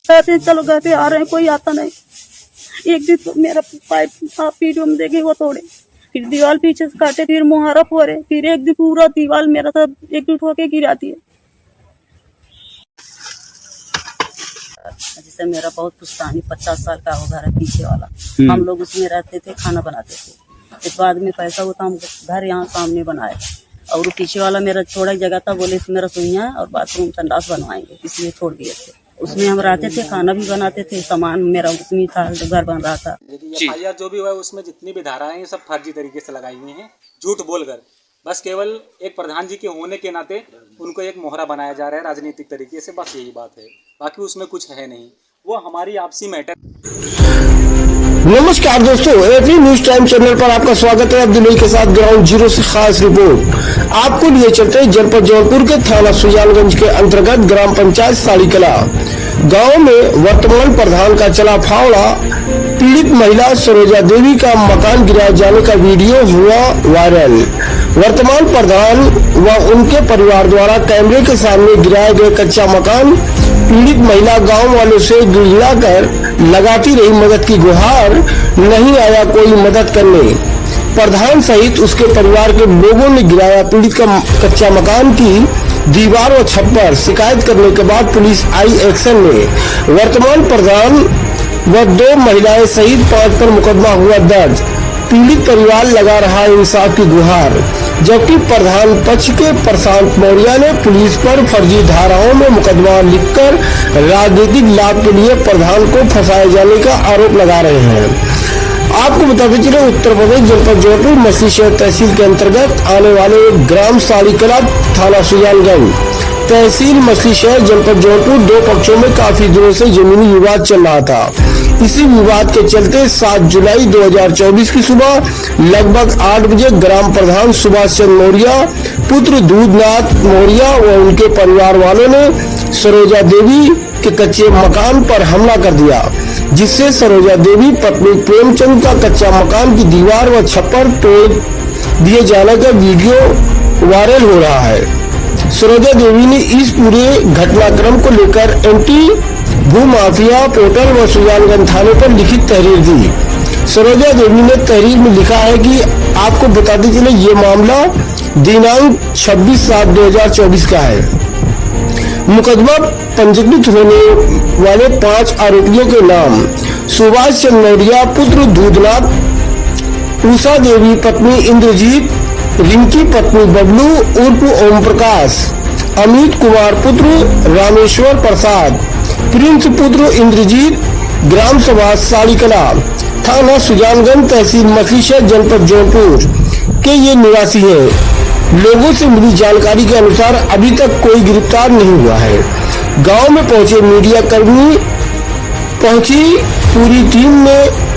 कहते हैं चलो घर पे आ रहे हैं, कोई आता नहीं। एक दिन तो मेरा पाइप आप वीडियो में देखे वो तोड़े, फिर दीवार पीछे से काटे, फिर मुहारा फोड़े, फिर एक दिन पूरा दीवार मेरा सब एकजुट होके गिराती है। जैसे मेरा बहुत पुश्तानी 50 साल का हो घर है पीछे वाला, हम लोग उसमें रहते थे, खाना बनाते थे। फिर बाद में पैसा होता हम घर यहाँ सामने बनाए, और पीछे वाला मेरा छोड़ा जगह था, बोले इसमें रसोइयाँ और बाथरूम संडास बनवाएंगे, इसलिए छोड़ दिए थे। उसमें हम रहते थे, खाना भी बनाते थे, सामान मेरा उसमें था, घर बन रहा था। एफआईआर जो भी हुआ उसमें जितनी भी धाराएं हैं सब फर्जी तरीके से लगाई हुई हैं, झूठ बोलकर। बस केवल एक प्रधान जी के होने के नाते उनको एक मोहरा बनाया जा रहा है राजनीतिक तरीके से, बस यही बात है, बाकी उसमें कुछ है नहीं। वो हमारी आपसी मैटर। नमस्कार दोस्तों, एवरी न्यूज टाइम चैनल पर आपका स्वागत है। अब्दुल के साथ ग्राउंड जीरो से खास रिपोर्ट आपको लिए चलते हैं जनपद जौनपुर के थाना सुजानगंज के अंतर्गत ग्राम पंचायत साड़ीकला गांव में वर्तमान प्रधान का चला फावड़ा। पीड़ित महिला सरोजा देवी का मकान गिराए जाने का वीडियो हुआ वायरल। वर्तमान प्रधान व उनके परिवार द्वारा कैमरे के सामने गिराए गए कच्चा मकान पीड़ित महिला गांव वालों से गिड़गिड़ाकर लगाती रही मदद की गुहार, नहीं आया कोई मदद करने। प्रधान सहित उसके परिवार के लोगों ने गिराया पीड़ित का कच्चा मकान की दीवार व छप्पर। शिकायत करने के बाद पुलिस आई एक्शन में। वर्तमान प्रधान व 2 महिलाएं सहित 5 पर मुकदमा हुआ दर्ज। पीड़ित परिवार लगा रहा इंसाफ की गुहार, जबकि प्रधान पक्ष के प्रशांत मौर्य ने पुलिस पर फर्जी धाराओं में मुकदमा लिखकर राजनीतिक लाभ के लिए प्रधान को फंसाए जाने का आरोप लगा रहे हैं। आपको बताते चले, उत्तर प्रदेश जनपद जौनपुर मछली शहर तहसील के अंतर्गत आने वाले ग्राम साड़ीकला थाना सुजानगंज तहसील मछली शहर जनपद जौनपुर 2 पक्षों में काफी दिनों से जमीनी विवाद चल रहा था। इसी विवाद के चलते 7 जुलाई 2024 की सुबह लगभग 8 बजे ग्राम प्रधान सुभाष चंद्र मौर्य पुत्र दूधनाथ मौर्य व उनके परिवार वालों ने सरोजा देवी के कच्चे मकान पर हमला कर दिया, जिससे सरोजा देवी पत्नी प्रेमचंद का कच्चा मकान की दीवार व छप्पर तोड़ दिए जाने का वीडियो वायरल हो रहा है। सरोजा देवी ने इस पूरे घटनाक्रम को लेकर एंटी भू माफिया पोर्टल व सुजानगंज थाने पर लिखित तहरीर दी। सरोजा देवी ने तहरीर में लिखा है कि आपको बताते चले, ये मामला दिनांक 26/7/2024 का है। मुकदमा पंजीकृत होने वाले 5 आरोपियों के नाम सुभाष चंद्र मौर्य पुत्र दूधनाथ, उषा देवी पत्नी इंद्रजीत, रिंकी पत्नी बबलू उर्फ ओम प्रकाश, अमित कुमार पुत्र रामेश्वर प्रसाद, प्रिंस पुत्र इंद्रजीत, ग्राम सभा साड़ीकला थाना सुजानगंज तहसील मछली शहर जनपद जौनपुर के ये निवासी हैं। लोगों से मिली जानकारी के अनुसार अभी तक कोई गिरफ्तार नहीं हुआ है। गांव में पहुंचे मीडिया कर्मी पहुंची पूरी टीम ने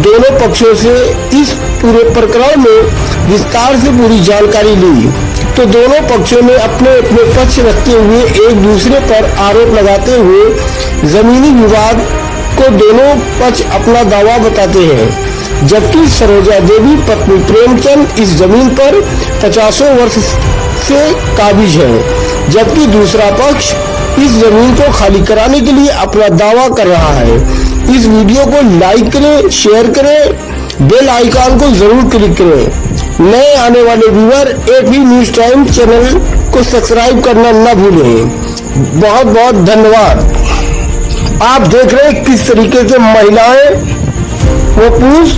दोनों पक्षों से इस पूरे प्रकरण में विस्तार से पूरी जानकारी ली, तो दोनों पक्षों ने अपने अपने पक्ष रखते हुए एक दूसरे पर आरोप लगाते हुए जमीनी विवाद को दोनों पक्ष अपना दावा बताते हैं। जबकि सरोजा देवी पत्नी प्रेमचंद इस जमीन पर 50 वर्ष से काबिज है, जबकि दूसरा पक्ष इस जमीन को खाली कराने के लिए अपना दावा कर रहा है। इस वीडियो को लाइक करें, शेयर करें, बेल आइकॉन को जरूर क्लिक करें। नए आने वाले viewer every news time channel को सब्सक्राइब करना न भूलें। बहुत बहुत धन्यवाद। आप देख रहे हैं किस तरीके से महिलाएं व पुरुष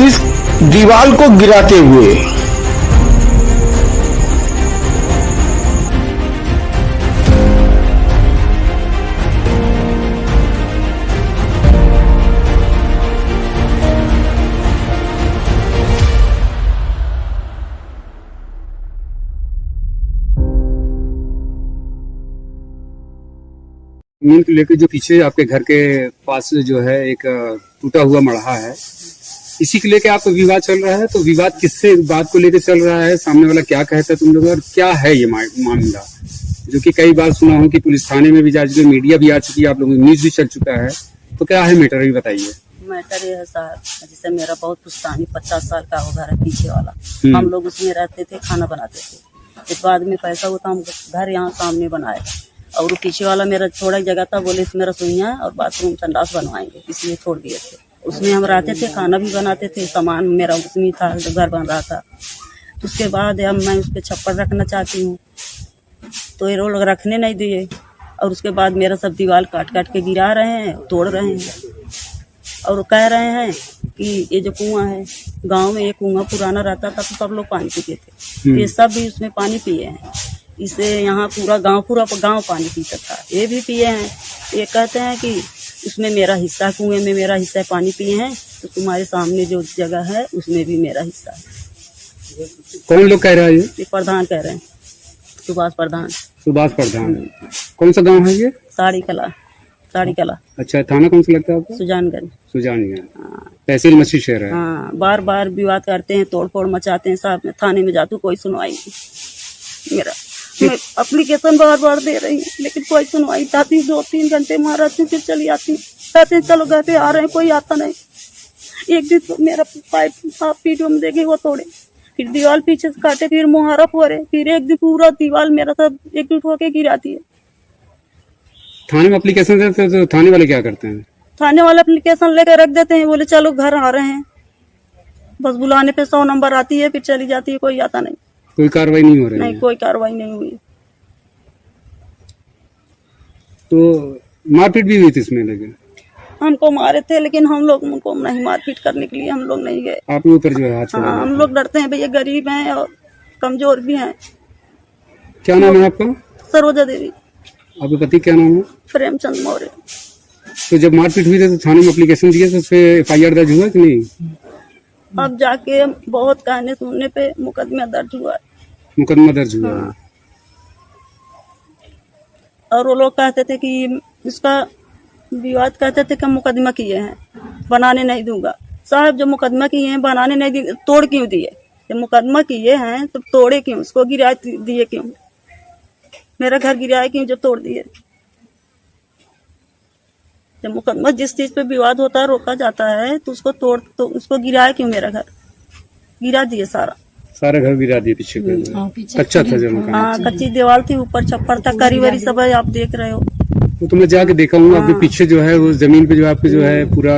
इस दीवार को गिराते हुए। जमीन को लेकर जो पीछे आपके घर के पास जो है एक टूटा हुआ मढ़ा है, इसी को लेकर आप विवाद चल रहा है। तो विवाद किससे बात को लेकर चल रहा है, सामने वाला क्या कहता है तुम लोग, और क्या है ये मामला, जो कि कई बार सुना हो कि पुलिस थाने में भी जा चुकी है, मीडिया भी आ चुकी है, आप लोगों की न्यूज भी चल चुका है। तो क्या है मैटर, ये बताइए। मैटर ये है साहब, जैसे मेरा बहुत पुश्तानी 50 साल का हो घर है पीछे वाला, हम लोग उसमें रहते थे, खाना बनाते थे। फिर बाद में पैसा होता हम घर यहाँ सामने बनाए, और वो पीछे वाला मेरा थोड़ा ही जगह था, बोले इसमें रसोइयाँ और बाथरूम संडास बनवाएंगे, इसलिए छोड़ दिए थे। उसमें हम रहते थे, खाना भी बनाते थे, सामान मेरा उसमें था जो घर बन रहा था। तो उसके बाद अब मैं उस पर छप्पर रखना चाहती हूँ, तो ये लोग रखने नहीं दिए। और उसके बाद मेरा सब दीवार काट काट के गिरा रहे हैं, तोड़ रहे हैं, और वो कह रहे हैं कि ये जो कुआं है, गांव में ये कुआं पुराना रहता था तो सब लोग पानी पीते थे, ये सब भी उसमें पानी पिए हैं। इससे यहाँ पूरा गांव पानी पीता था, ये भी पिए हैं। ये कहते हैं कि उसमें मेरा हिस्सा, कुएं में मेरा हिस्सा पानी पिए हैं, तो तुम्हारे सामने जो जगह है उसमें भी मेरा हिस्सा है। कौन लोग कह रहा है ये प्रधान कह रहे हैं, सुभाष प्रधान। सुभाष प्रधान। कौन सा गांव है ये? साड़ी कला। अच्छा, थाना कौन सा लगता है आपको? सुजानगंज। सुजानगंज, तहसील मछली शहर है। हाँ, बार बार विवाद करते हैं, तोड़ फोड़ मचाते हैं, साहब मैं थाने में जाती हूँ, कोई सुनवाई नहीं। मैं एप्लीकेशन बार बार दे रही हूँ, लेकिन कोई सुनवाई। जाती हूँ 2-3 घंटे वहाँ रहती हूँ, फिर चली आती हूँ, कहते हैं चलो घर पे आ रहे हैं, कोई आता नहीं। एक दिन तो मेरा पाइप आप पीटो में देखे वो तोड़े, फिर दीवार पीछे से काटे, फिर मुहारा फोड़े, फिर एक दिन पूरा दीवार मेरा सब एकजुट होके गिराती है। थाने में एप्लीकेशन देते तो थाने वाले क्या करते हैं? थाने वाले एप्लीकेशन लेकर रख देते हैं, बोले चलो घर आ रहे हैं, बस बुलाने पे 100 नंबर आती है, फिर चली जाती है, कोई आता नहीं। कोई कार्रवाई नहीं हो रही नहीं, है? कोई कार्रवाई नहीं हुई। तो मारपीट भी हुई थी इसमें? लेकिन हमको मारे थे, लेकिन हम लोग उनको नहीं मारपीट करने के लिए हम लोग नहीं गए। आपके ऊपर जो है हाथ छोड़ा? हाँ, हम लोग डरते हैं भैया, गरीब हैं और कमजोर भी हैं। क्या नाम है आपका? सरोजा देवी। आपके पति क्या नाम है? प्रेमचंद मौर्य। तो जब मारपीट हुई थी तो थाने में एप्लीकेशन दिए तो उस पर FIR दर्ज हुआ कि नहीं? अब जाके बहुत कहने सुनने पे मुकदमा दर्ज हुआ है। मुकदमा दर्ज हुआ है। और वो लोग कहते थे कि इसका विवाद, कहते थे कि मुकदमा किए हैं, बनाने नहीं दूंगा। साहब जो मुकदमा किए हैं बनाने नहीं दिए, तोड़ क्यों दिए? जब मुकदमा किए हैं तो तोड़े क्यों? उसको गिरा दिए क्यों? मेरा घर गिराए क्यों जब तोड़ दिए? जब मुकदमा जिस चीज पे विवाद होता है, रोका जाता है, तो उसको गिराए क्यों? मेरा घर गिरा दिए, सारा घर गिरा दिए पीछे पे। कच्चा था जो मकान? हाँ, कच्ची दीवार थी, ऊपर छप्पर था, करी वरी सब है, आप देख रहे हो। वो तो मैं जाके देखा हूँ। आपके पीछे जो है वो जमीन पे जो आपके जो है पूरा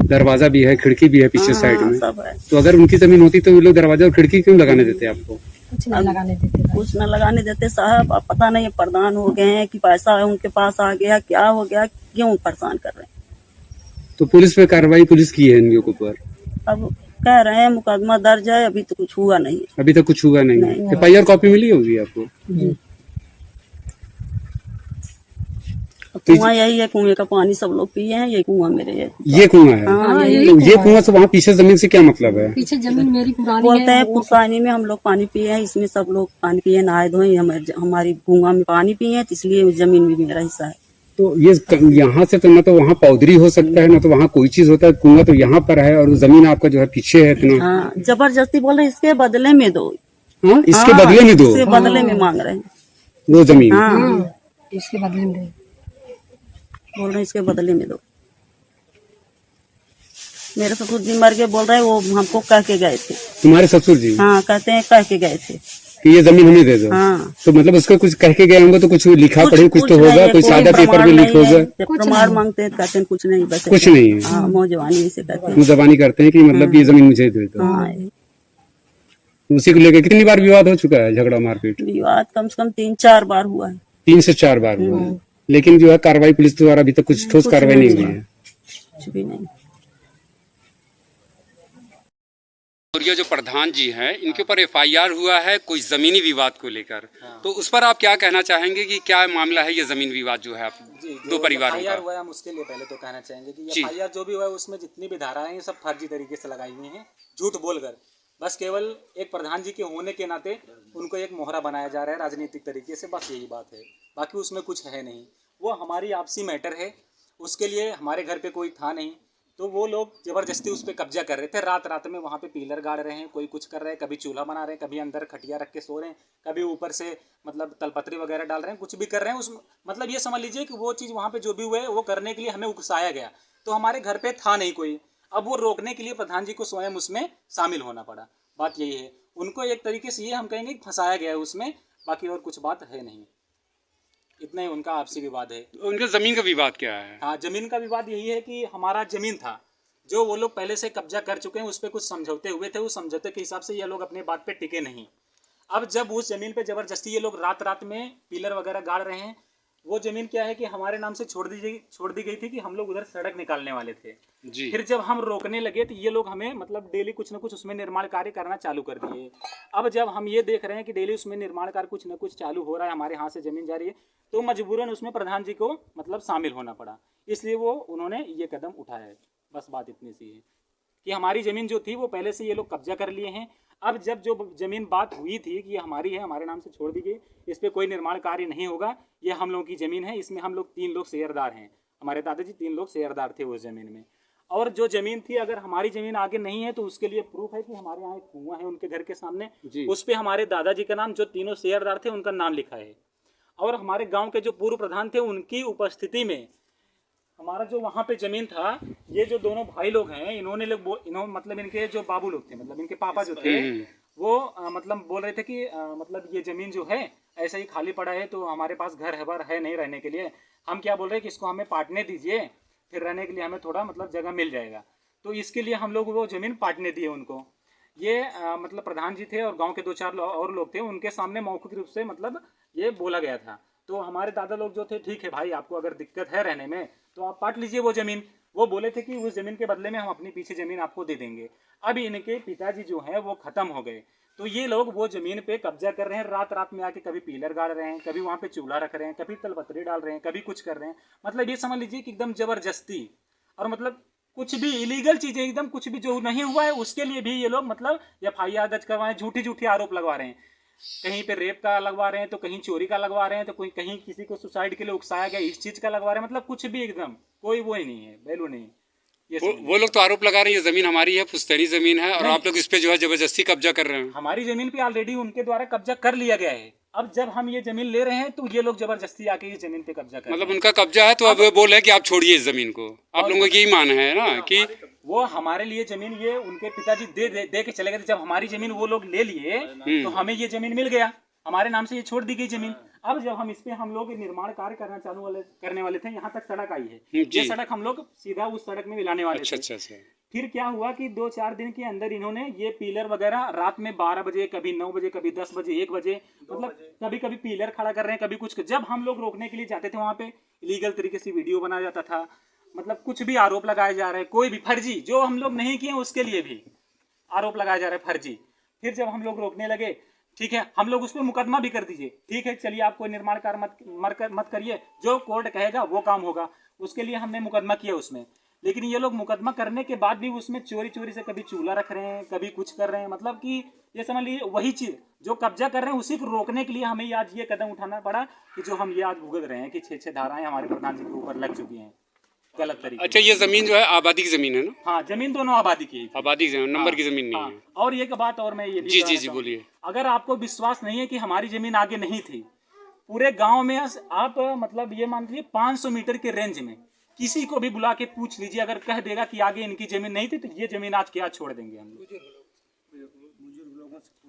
दरवाजा भी है, खिड़की भी है पीछे साइड में। सब है। तो अगर उनकी जमीन होती तो वो लोग दरवाजा और खिड़की क्यों लगाने देते आपको? कुछ न लगाने देते साहब। आप पता नहीं प्रधान हो गए हैं कि पैसा उनके पास आ गया, क्या हो गया, क्यों परेशान कर रहे हैं? तो पुलिस पे कार्रवाई पुलिस की है इनके ऊपर? अब कह रहे हैं मुकदमा दर्ज है, अभी तो कुछ हुआ नहीं है। अभी तक कुछ हुआ नहीं। FIR कॉपी मिली होगी आपको? कुआं यही है, कुएं का पानी सब लोग पिए हैं, ये कुआं मेरे है। ये कुआं है? हाँ, तो ये कुआं से वहाँ पीछे जमीन से क्या मतलब है? पीछे जमीन मेरी पुरानी बोलते हैं पुरानी में हम लोग पानी पिए हैं, इसमें सब लोग पानी पिए, नहाए धोए, हमारी कुआं में पानी पिए हैं, तो इसलिए जमीन भी मेरा हिस्सा है। तो ये यहाँ से तो न तो वहाँ पौधरी हो सकता है, न तो वहाँ कोई चीज होता है। कुआं तो यहाँ पर है और जमीन आपका जो है पीछे है इतना। हाँ, जबरदस्ती बोल रहे इसके बदले में दो। हाँ, इसके बदले में दो? इसके बदले में मांग रहे हैं वो जमीन। हाँ, इसके बदले में बोल रहे हैं इसके बदले में दो। मेरे ससुर जी मर गए, बोल रहे हैं वो हमको कह के गए थे। तुम्हारे ससुर जी? हाँ, कहते हैं कह के गए थे कि ये जमीन हमें दे दो। हाँ। तो मतलब उसको कुछ कह के गए होंगे, तो कुछ लिखा पढ़ी कुछ तो होगा, कोई सादा पेपर में लिख होगा। जब प्रमाण मांगते हैं कहते हैं कुछ नहीं, बस कुछ नहीं है। हाँ, मौजवानी से कहते हैं। मुजबानी करते हैं कि मतलब ये जमीन मुझे दे दो। हाँ, उसी को लेकर कितनी बार विवाद हो चुका है, झगड़ा मारपीट? विवाद कम से कम 3-4 बार हुआ है। 3 से 4 बार हुआ है। लेकिन जो है कार्रवाई पुलिस द्वारा अभी तक कुछ ठोस कार्रवाई नहीं हुई है। कुछ भी नहीं। और ये जो प्रधान जी हैं, इनके ऊपर FIR हुआ है कोई जमीनी विवाद को लेकर। तो उस पर आप क्या कहना चाहेंगे कि क्या मामला है ये जमीन विवाद जो है आप दो परिवारों का? FIR हुआ है, हम उसके लिए पहले तो कहना चाहेंगे कि FIR जो भी हुआ है उसमें जितनी भी धाराएं हैं सब फर्जी तरीके से लगाई हुई हैं, झूठ बोलकर। बस केवल एक प्रधान जी के होने के नाते उनको एक मोहरा बनाया जा रहा है राजनीतिक तरीके से, बस यही बात है। बाकी उसमें कुछ है नहीं। वो हमारी आपसी मैटर है, उसके लिए हमारे घर पे कोई था नहीं, तो वो लोग ज़बरदस्ती उस पर कब्जा कर रहे थे। रात रात में वहाँ पे पिलर गाड़ रहे हैं, कोई कुछ कर रहे हैं, कभी चूल्हा बना रहे हैं, कभी अंदर खटिया रख के सो रहे हैं, कभी ऊपर से मतलब तलपत्री वगैरह डाल रहे हैं, कुछ भी कर रहे हैं। उस मतलब ये समझ लीजिए कि वो चीज़ वहाँ पे जो भी हुए वो करने के लिए हमें उकसाया गया, तो हमारे घर पे था नहीं कोई। अब वो रोकने के लिए प्रधान जी को स्वयं उसमें शामिल होना पड़ा। बात यही है, उनको एक तरीके से ये हम कहेंगे फंसाया गया है उसमें, बाकी और कुछ बात है नहीं। इतना ही उनका आपसी विवाद है। उनका जमीन का विवाद क्या है? हाँ, जमीन का विवाद यही है कि हमारा जमीन था जो वो लोग पहले से कब्जा कर चुके हैं, उस पर कुछ समझौते हुए थे, उस समझौते के हिसाब से ये लोग अपने बात पे टिके नहीं। अब जब उस जमीन पे जबरदस्ती ये लोग रात रात में पिलर वगैरह गाड़ रहे हैं, वो जमीन क्या है कि हमारे नाम से छोड़ दी गई थी कि हम लोग उधर सड़क निकालने वाले थे। जी। फिर जब हम रोकने लगे तो ये लोग हमें मतलब डेली कुछ ना कुछ उसमें निर्माण कार्य करना चालू कर दिए। अब जब हम ये देख रहे हैं कि डेली उसमें निर्माण कार्य कुछ ना कुछ चालू हो रहा है, हमारे हाथ से जमीन जा रही है, तो मजबूरन उसमें प्रधान जी को मतलब शामिल होना पड़ा, इसलिए वो उन्होंने ये कदम उठाया है। बस बात इतनी सी है कि हमारी ज़मीन जो थी वो पहले से ये लोग कब्जा कर लिए हैं। अब जब जो ज़मीन बात हुई थी कि ये हमारी है, हमारे नाम से छोड़ दी गई, इस पर कोई निर्माण कार्य नहीं होगा, ये हम लोगों की ज़मीन है, इसमें हम लोग 3 लोग शेयरदार हैं, हमारे दादाजी 3 लोग शेयरदार थे उस ज़मीन में। और जो ज़मीन थी अगर हमारी ज़मीन आगे नहीं है तो उसके लिए प्रूफ है कि हमारे यहाँ एक कुआं है उनके घर के सामने, उस पर हमारे दादाजी का नाम, जो तीनों शेयरदार थे उनका नाम लिखा है। और हमारे गाँव के जो पूर्व प्रधान थे उनकी उपस्थिति में हमारा जो वहाँ पे जमीन था, ये जो दोनों भाई लोग हैं, इन्होंने मतलब इनके जो बाबू लोग थे, मतलब इनके पापा जो थे, वो मतलब बोल रहे थे कि मतलब ये जमीन जो है ऐसा ही खाली पड़ा है, तो हमारे पास घर है नहीं रहने के लिए, हम क्या बोल रहे हैं कि इसको हमें पाटने दीजिए, फिर रहने के लिए हमें थोड़ा मतलब जगह मिल जाएगा। तो इसके लिए हम लोग वो जमीन पाटने दिए उनको। ये मतलब प्रधान जी थे और गाँव के 2-4 और लोग थे, उनके सामने मौखिक रूप से मतलब ये बोला गया था। तो हमारे दादा लोग जो थे, ठीक है भाई, आपको अगर दिक्कत है रहने में तो आप पाट लीजिए वो ज़मीन। वो बोले थे कि उस ज़मीन के बदले में हम अपनी पीछे ज़मीन आपको दे देंगे। अब इनके पिताजी जो हैं वो ख़त्म हो गए, तो ये लोग वो ज़मीन पे कब्जा कर रहे हैं। रात रात में आके कभी पिलर गाड़ रहे हैं, कभी वहाँ पे चूल्हा रख रहे हैं, कभी तलपत्री डाल रहे हैं, कभी कुछ कर रहे हैं। मतलब ये समझ लीजिए कि एकदम ज़बरदस्ती, और मतलब कुछ भी इलीगल चीज़ें, एकदम कुछ भी जो नहीं हुआ है उसके लिए भी ये लोग मतलब FIR दर्ज करवाएं, झूठी आरोप लगवा रहे हैं। कहीं पे रेप का लगवा रहे हैं, तो कहीं चोरी का लगवा रहे हैं, तो कोई कहीं किसी को सुसाइड के लिए उकसाया गया इस चीज का लगवा रहे हैं। मतलब कुछ भी एकदम कोई वो ही नहीं है, वैल्यू नहीं। वो लोग तो आरोप लगा रहे हैं ये जमीन हमारी है, पुश्तैनी जमीन है, और आप लोग इस पे जो है जबरदस्ती कब्जा कर रहे हैं। हमारी जमीन पे ऑलरेडी उनके द्वारा कब्जा कर लिया गया है। अब जब हम ये जमीन ले रहे हैं तो ये लोग जबरदस्ती आके ये जमीन पे कब्जा कर मतलब उनका कब्जा है, तो अब बोल रहे हैं कि आप छोड़िए इस जमीन को। आप लोगों का यही मान है ना कि वो हमारे लिए जमीन, ये उनके पिताजी दे के चले गए थे। जब हमारी जमीन वो लोग ले लिए तो हमें ये जमीन मिल गया, हमारे नाम से ये छोड़ दी गई जमीन। अब जब हम इस पे हम लोग निर्माण कार्य करने वाले थे, यहाँ तक सड़क आई है, ये सड़क हम लोग सीधा उस सड़क में मिलाने वाले थे। अच्छा। फिर क्या हुआ कि 2-4 दिन के अंदर इन्होंने ये पिलर वगैरह रात में 12 बजे, कभी 9 बजे, कभी 10 बजे, 1 बजे, मतलब कभी पिलर खड़ा कर रहे हैं, कभी कुछ। जब हम लोग रोकने के लिए जाते थे वहाँ पे इलीगल तरीके से वीडियो बनाया जाता था, मतलब कुछ भी आरोप लगाए जा रहे हैं, कोई भी फर्जी, जो हम लोग नहीं किए उसके लिए भी आरोप लगाया जा रहा है फर्जी। फिर जब हम लोग रोकने लगे, ठीक है, हम लोग उस पर मुकदमा भी कर दीजिए, ठीक है, चलिए आप कोई निर्माण कार्य मत करिए, जो कोर्ट कहेगा वो काम होगा। उसके लिए हमने मुकदमा किया उसमें। लेकिन ये लोग मुकदमा करने के बाद भी उसमें चोरी से कभी चूल्हा रख रहे हैं, कभी कुछ कर रहे हैं। मतलब कि ये समझ लीजिए वही चीज़ जो कब्जा कर रहे हैं उसी को रोकने के लिए हमें आज ये कदम उठाना पड़ा कि जो हम ये आज भुगत रहे हैं कि 6 धाराएं हमारे प्रधान जी के ऊपर लग चुकी हैं गलत तरीके। अच्छा, ये जमीन जो है आबादी की जमीन है ना? हाँ, जमीन दोनों आबादी की, आबादी की नंबर की जमीन नहीं है। और एक बात और मैं ये भी जी बोलिए। अगर आपको विश्वास नहीं है कि हमारी जमीन आगे नहीं थी, पूरे गांव में आप मतलब ये मान लीजिए 500 मीटर के रेंज में किसी को भी बुला के पूछ लीजिए, अगर कह देगा कि आगे इनकी जमीन नहीं थी तो ये जमीन आज क्या छोड़ देंगे हम लोग।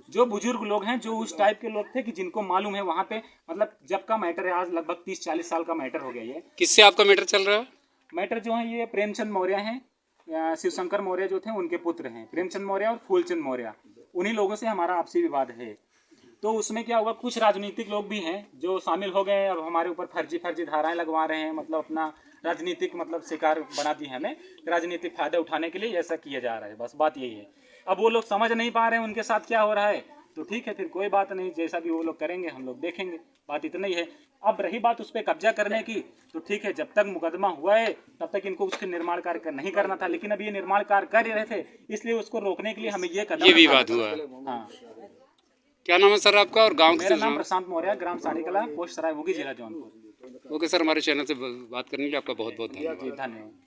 जो बुजुर्ग लोग हैं, जो उस टाइप के लोग थे कि जिनको मालूम है वहाँ पे, मतलब जब का मैटर है, आज लगभग 30-40 साल का मैटर हो गया। ये किससे आपका मैटर चल रहा है? मैटर जो है ये प्रेमचंद मौर्य हैं, शिवशंकर मौर्य जो थे उनके पुत्र हैं, प्रेमचंद मौर्य और फूलचंद मौर्य, उन्हीं लोगों से हमारा आपसी विवाद है। तो उसमें क्या हुआ, कुछ राजनीतिक लोग भी हैं जो शामिल हो गए, अब हमारे ऊपर फर्जी धाराएं लगवा रहे हैं, मतलब अपना राजनीतिक मतलब शिकार बना दी है हमें, राजनीतिक फायदा उठाने के लिए ऐसा किया जा रहा है। बस बात यही है। अब वो लोग समझ नहीं पा रहे हैं उनके साथ क्या हो रहा है, तो ठीक है, फिर कोई बात नहीं, जैसा भी वो लोग करेंगे हम लोग देखेंगे, बात इतना ही है। अब रही बात उस पर कब्जा करने की, तो ठीक है, जब तक मुकदमा हुआ है तब तक इनको उसके निर्माण कार्य नहीं करना था, लेकिन अब ये निर्माण कार्य कर रहे थे, इसलिए उसको रोकने के लिए हमें ये कदम, ये विवाद हुआ है। हाँ। क्या नाम है सर आपका और गाँव? मेरा नाम प्रशांत मौर्य, ग्राम साड़ीकला, पोस्ट सरायभोगी, जिला जौनपुर। ओके सर, हमारे चैनल से बात करने के लिए आपका बहुत बहुत धन्यवाद। धन्यवाद।